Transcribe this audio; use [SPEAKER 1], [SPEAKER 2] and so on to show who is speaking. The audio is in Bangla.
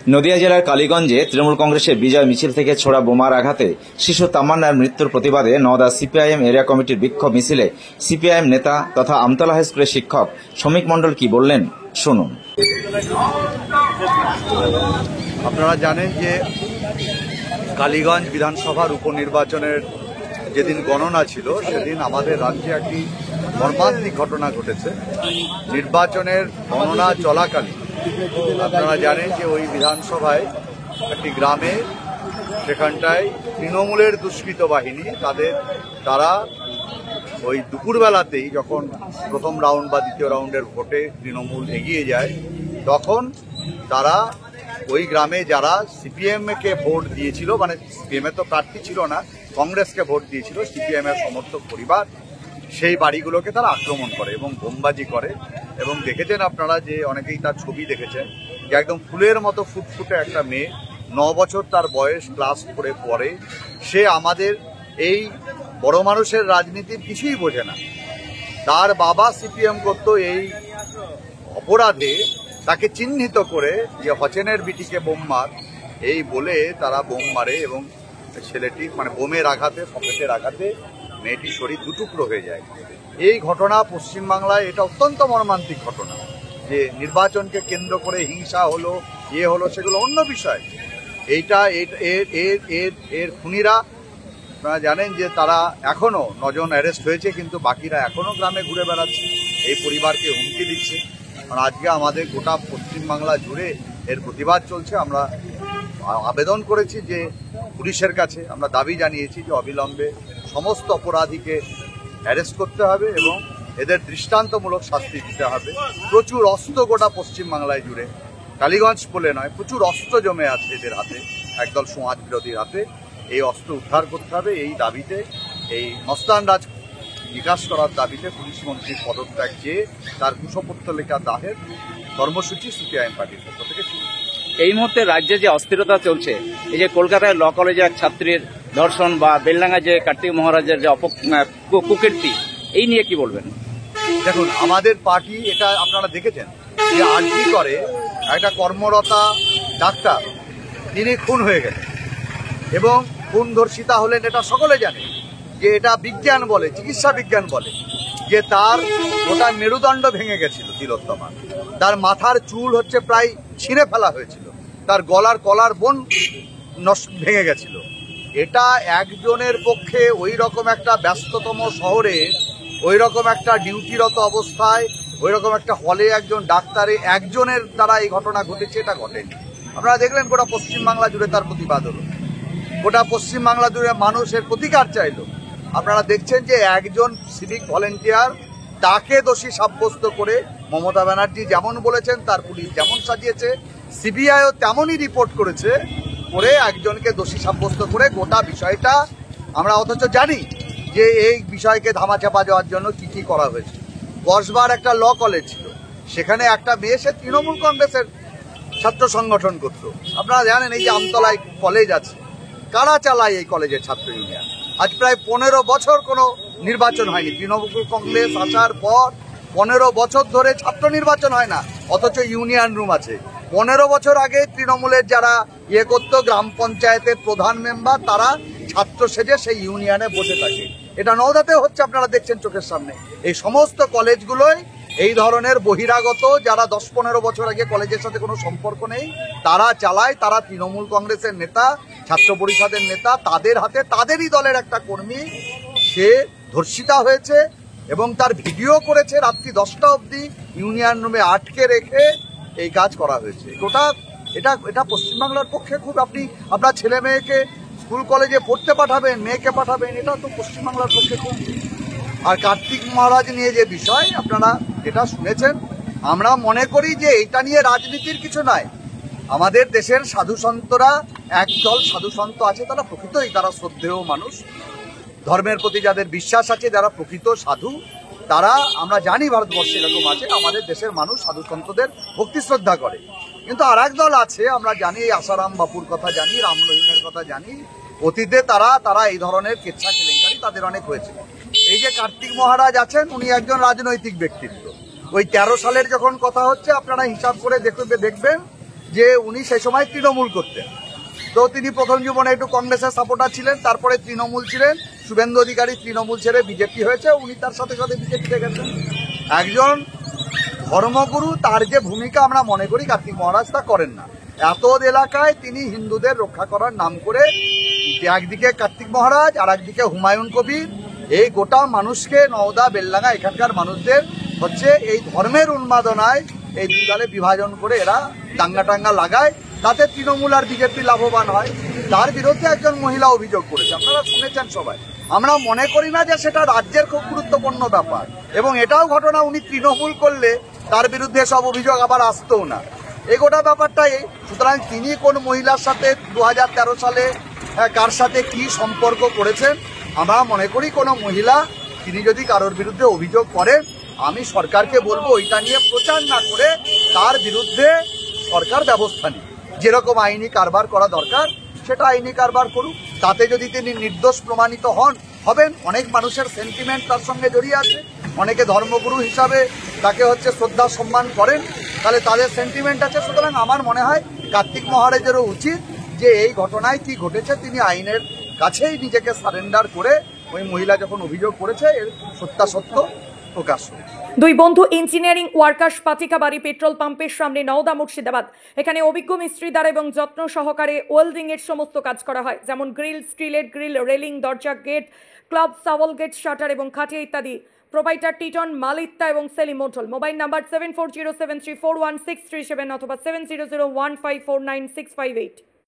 [SPEAKER 1] নদিয়া জেলার কালীগঞ্জে তৃণমূল কংগ্রেসের বিজয় মিছিল থেকে ছোড়া বোমার আঘাতে শিশু তামান্নার মৃত্যুর প্রতিবাদে নওদা সিপিআইএম এরিয়া কমিটির বিক্ষোভ মিছিলে সিপিআইএম নেতা তথা আমতলা হাই স্কুলের শিক্ষক শ্রমিক মণ্ডল কি বললেন শুনুন।
[SPEAKER 2] আপনারা জানেন যে কালীগঞ্জ বিধানসভার উপনির্বাচনের যেদিন গণনা ছিল সেদিন আমাদের রাজ্যে একটি মর্মান্তিক ঘটনা ঘটেছে। নির্বাচনের গণনা চলাকালীন আপনারা জানেন যে ওই বিধানসভায় একটি গ্রামে সেখানটায় তৃণমূলের দুষ্কৃত বাহিনী তারা ওই দুপুরবেলাতেই যখন প্রথম রাউন্ড বা দ্বিতীয় রাউন্ডের ভোটে তৃণমূল এগিয়ে যায় তখন তারা ওই গ্রামে যারা সিপিএমকে ভোট দিয়েছিল, মানে সিপিএমের তো প্রার্থী ছিল না, কংগ্রেসকে ভোট দিয়েছিল, সিপিএমের সমর্থক পরিবার, সেই বাড়িগুলোকে তারা আক্রমণ করে এবং বোমবাজি করে। এবং দেখেছেন আপনারা যে অনেকেই তার ছবি দেখেছেন যে একদম ফুলের মতো ফুটফুটে একটা মেয়ে, 9 বছর তার বয়স, ক্লাস 4-এ পড়ে। সে আমাদের এই বড় মানুষের রাজনীতির কিছুই বোঝে না। তার বাবা সিপিএম করত, এই অপরাধে তাকে চিহ্নিত করে যে হচেনের বিটিকে বোম মার, এই বলে তারা বোম মারে এবং ছেলেটি মানে বোমের আঘাতে, পকেটের আঘাতে মেয়েটির শরীর দুটুকরো হয়ে যায়। এই ঘটনা পশ্চিমবাংলায় এটা অত্যন্ত মর্মান্তিক ঘটনা। যে নির্বাচনকে কেন্দ্র করে হিংসা হলো, হলো, সেগুলো অন্য বিষয়। এইটা এর খুনিরা আপনারা জানেন যে তারা এখনো 9 জন অ্যারেস্ট হয়েছে, কিন্তু বাকিরা এখনো গ্রামে ঘুরে বেড়াচ্ছে, এই পরিবারকে হুমকি দিচ্ছে। কারণ আজকে আমাদের গোটা পশ্চিমবাংলা জুড়ে এর প্রতিবাদ চলছে। আমরা আবেদন করেছি যে পুলিশের কাছে, আমরা দাবি জানিয়েছি যে অবিলম্বে সমস্ত অপরাধীকে অ্যারেস্ট করতে হবে এবং এদের দৃষ্টান্তমূলক শাস্তি দিতে হবে। প্রচুর অস্ত্র গোটা পশ্চিমবাংলায় জুড়ে, কালীগঞ্জ বলে নয়, প্রচুর অস্ত্র জমে আছে এদের হাতে, একদল সমাজ বিরোধীর হাতে। এই অস্ত্র উদ্ধার করতে হবে। এই দাবিতে, এই মস্তান রাজ বিকাশ করার দাবিতে পুলিশ মন্ত্রীর পদত্যাগ চেয়ে তার কুশপত্তলিকা দাহের কর্মসূচি সিপিআইএম পার্টির পক্ষ থেকে ছিল।
[SPEAKER 3] এই মুহূর্তে রাজ্যে যে অস্থিরতা চলছে, এই যে কলকাতায় ল কলেজে এক ছাত্রীর ধর্ষণ বা বেলডাঙ্গায় যে কার্তিক মহারাজের যে কুকীর্তি, এই নিয়ে কি বলবেন?
[SPEAKER 2] দেখুন, আমাদের পার্টি, এটা আপনারা দেখেছেন যে আরজি করে একটা কর্মরতা ডাক্তার, তিনি খুন হয়ে গেলেন এবং খুন ধর্ষিতা হলেন, এটা সকলে জানে যে এটা বিজ্ঞান বলে, চিকিৎসা বিজ্ঞান বলে যে তার গোটা মেরুদণ্ড ভেঙে গেছিল তিলোত্তমা, তার মাথার চুল প্রায় ছিঁড়ে ফেলা হয়েছিল, তার গলার কলার বোন ভেঙে গেছিল। এটা একজনের পক্ষে ওই রকম একটা ব্যস্ততম শহরে, ওই রকম একটা ডিউটিরত অবস্থায়, ওই রকম একটা হলে একজন ডাক্তারে একজনের দ্বারা এই ঘটনা ঘটেছে, এটা ঘটেনি। আপনারা দেখলেন গোটা পশ্চিমবাংলা জুড়ে তার প্রতিবাদ হলো, গোটা পশ্চিমবাংলা জুড়ে মানুষের প্রতিকার চাইলো। আপনারা দেখছেন যে একজন সিভিক ভলেন্টিয়ার, তাকে দোষী সাব্যস্ত করে মমতা ব্যানার্জি যেমন বলেছেন, তার পুলিশ যেমন সাজিয়েছে, সিবিআইও তেমনই রিপোর্ট করেছে, করে একজনকে দোষী সাব্যস্ত করে গোটা বিষয়টা আমরা অথচ জানি যে এই বিষয়কে ধামাচাপা দেওয়ার জন্য কি করা হয়েছে। কসবার একটা ল কলেজ ছিল, সেখানে একটা মেয়ে, সে তৃণমূল কংগ্রেসের ছাত্র সংগঠন করত। আপনারা জানেন এই যে আমতলায় কলেজ আছে, কারা চালায় এই কলেজের ছাত্র ইউনিয়ন? আজ প্রায় 15 বছর কোনো নির্বাচন হয়নি। তৃণমূল কংগ্রেস আসার পর 15 বছর ধরে ছাত্র নির্বাচন হয় না, অথচ ইউনিয়ন রুম আছে। 15 বছর আগে তৃণমূলের যারা করতো, গ্রাম পঞ্চায়েতের প্রধান মেম্বার, তারা ছাত্র সেজে সেই ইউনিয়নে বসে থাকে। এটা নওদাতে হচ্ছে, আপনারা দেখছেন চোখের সামনে। এই সমস্ত কলেজগুলোই এই ধরনের বহিরাগত, যারা 10-15 বছর আগে কলেজের সাথে কোনো সম্পর্ক নেই, তারা চালায়। তারা তৃণমূল কংগ্রেসের নেতা, ছাত্র পরিষদের নেতা, তাদের হাতে তাদেরই দলের একটা কর্মী সে ধর্ষিতা হয়েছে এবং তার ভিডিও করেছে। রাত্রি 10টা অবধি ইউনিয়ন রুমে আটকে রেখে এই কাজ করা হয়েছে। এটা পশ্চিমবাংলার পক্ষে খুব, আপনার ছেলে মেয়েকে স্কুল কলেজে পড়তে পাঠাবেন, মেয়েকে পাঠাবেন, এটা তো পশ্চিমবাংলার পক্ষে খুব। আর কার্তিক মহারাজ নিয়ে যে বিষয় আপনারা যেটা শুনেছেন, আমরা মনে করি যে এটা নিয়ে রাজনীতির কিছু নাই। আমাদের দেশের সাধুসন্তরা, একদল সাধুসন্ত আছে, তারা প্রকৃতই তারা শ্রদ্ধেয় মানুষ, ধর্মের প্রতি যাদের বিশ্বাস আছে, যারা প্রকৃত সাধু, তারা, আমরা জানি ভারতবর্ষে এরকম আছে, আমাদের দেশের মানুষ সাধুসন্তদের ভক্তি শ্রদ্ধা করে। কিন্তু আর এক দল আছে, আমরা জানি, এই আসারাম বাপুর কথা জানি, রামরহিমের কথা জানি, অতীতে তারা এই ধরনের কেচ্ছা কেলেঙ্কারি তাদের অনেক হয়েছে। এই যে কার্তিক মহারাজ আছেন, উনি একজন রাজনৈতিক ব্যক্তিত্ব। ওই 13 সালের যখন কথা হচ্ছে, আপনারা হিসাব করে দেখবেন যে উনি সেই সময় তৃণমূল করতেন। তো তিনি প্রথম জীবনে একটু কংগ্রেসের সাপোর্টার ছিলেন, তারপরে তৃণমূল ছিলেন, শুভেন্দু অধিকারী তৃণমূল ছেড়ে বিজেপি হয়েছে, উনি তার সাথে সাথে বিজেপিতে গেছেন। একজন ধর্মগুরু, তার যে ভূমিকা আমরা মনে করি কার্তিক মহারাজ তা করেন না। এত এলাকায় তিনি হিন্দুদের রক্ষা করার নাম করে একদিকে কার্তিক মহারাজ আর একদিকে হুমায়ুন কবির এই গোটা মানুষকে, নওদা বেলডাঙ্গা এখানকার মানুষদের হচ্ছে এই ধর্মের উন্মাদনায় এই দুই দলে বিভাজন করে এরা দাঙ্গা টাঙ্গা লাগায়, তাতে তৃণমূল আর বিজেপি লাভবান হয়। তার বিরুদ্ধে একজন মহিলা অভিযোগ করেছে, আপনারা শুনেছেন সবাই। আমরা মনে করি না যে সেটা রাজ্যের খুব গুরুত্বপূর্ণ ব্যাপার, এবং এটাও ঘটনা উনি তৃণমূল করলে তার বিরুদ্ধে সব অভিযোগ আবার আসতোও না, এই গোটা ব্যাপারটাই। সুতরাং তিনি কোন মহিলার সাথে 2013 সালে কার সাথে কি সম্পর্ক করেছেন, আমরা মনে করি কোনো মহিলা তিনি যদি কারোর বিরুদ্ধে অভিযোগ করেন, আমি সরকারকে বলবো ওইটা নিয়ে প্রচার না করে তার বিরুদ্ধে সরকার ব্যবস্থা নিক। যেরকম আইনি কারবার করা দরকার সেটা আইনি কারবার করুক। তাতে যদি তিনি নির্দোষ প্রমাণিত হবেন, অনেক মানুষের সেন্টিমেন্ট তার সঙ্গে জড়িয়ে আছে, অনেকে ধর্মগুরু হিসাবে তাকে হচ্ছে শ্রদ্ধা সম্মান করেন, তাহলে তাদের সেন্টিমেন্ট আছে। সুতরাং আমার মনে হয় কার্তিক মহারাজেরও উচিত যে এই ঘটনায় কি ঘটেছে তিনি আইনের কাছেই নিজেকে সারেন্ডার করে ওই মহিলা যখন অভিযোগ করেছে এর সত্যাসত্য প্রকাশ হোক।
[SPEAKER 4] দুই বন্ধু ইঞ্জিনিয়ারিং ওয়ার্কার্স পাতিকাবাড়ি পেট্রোল পাম্পের সামনে নওদা মুর্শিদাবাদ। এখানে অভিজ্ঞ মিস্ত্রি দ্বারা এবং যত্ন সহকারে ওয়েল্ডিং এর সমস্ত কাজ করা হয়, যেমন গ্রিল, স্টিলের গ্রিল, রেলিং, দরজা, গেট, ক্লাব, সাওয়াল গেট, শাটার এবং খাটিয়া ইত্যাদি। প্রোভাইডার টিটন, মালিত্তা এবং সেলিম মোটল। মোবাইল নাম্বার 7407341637 অথবা 7001549658।